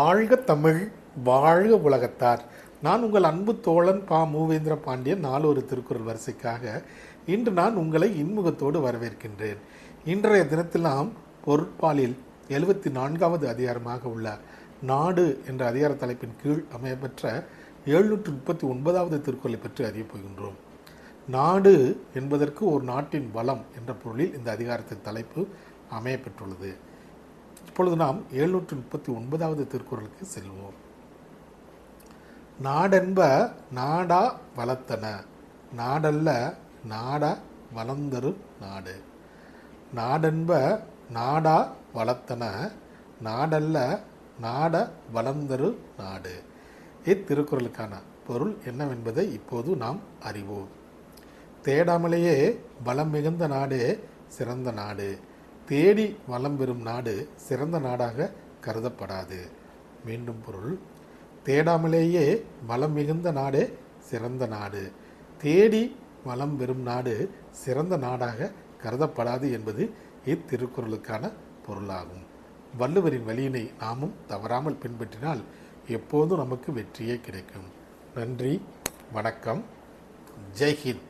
வாழ்க தமிழ், வாழ்க உலகத்தார். நான் உங்கள் அன்பு தோழன் பா. மூவேந்திர பாண்டியன். நாளொரு திருக்குறள் வரிசைக்காக இன்று நான் உங்களை இன்முகத்தோடு வரவேற்கின்றேன். இன்றைய தினத்தில் நாம் பொருட்பாலில் 74வது அதிகாரமாக உள்ள நாடு என்ற அதிகார தலைப்பின் கீழ் அமையப்பெற்ற 739வது திருக்குறளை பற்றி அறியப் போகின்றோம். நாடு என்பதற்கு ஒரு நாட்டின் வளம் என்ற பொருளில் இந்த அதிகாரத்தின் தலைப்பு அமையப்பெற்றுள்ளது. இப்பொழுது நாம் 739வது திருக்குறளுக்கு செல்வோம். நாடென்ப நாடா வளர்த்தன, நாடல்ல நாடா வளர்ந்தரு நாடு. நாடென்ப நாடா வளர்த்தன, நாடல்ல நாட வளர்ந்தரு நாடு. இத்திருக்குறளுக்கான பொருள் என்னவென்பதை இப்போது நாம் அறிவோம். தேடாமலேயே வளம் மிகுந்த நாடே சிறந்த நாடு. தேடி வளம் பெறும் நாடு சிறந்த நாடாக கருதப்படாது. மீண்டும் பொருள்: தேடாமலேயே வளம் மிகுந்த நாடே சிறந்த நாடு. தேடி வளம் பெறும் நாடு சிறந்த நாடாக கருதப்படாது என்பது இத்திருக்குறளுக்கான பொருளாகும். வள்ளுவரின் வழியினை நாமும் தவறாமல் பின்பற்றினால் எப்போதும் நமக்கு வெற்றியே கிடைக்கும். நன்றி, வணக்கம், ஜெய்ஹிந்த்.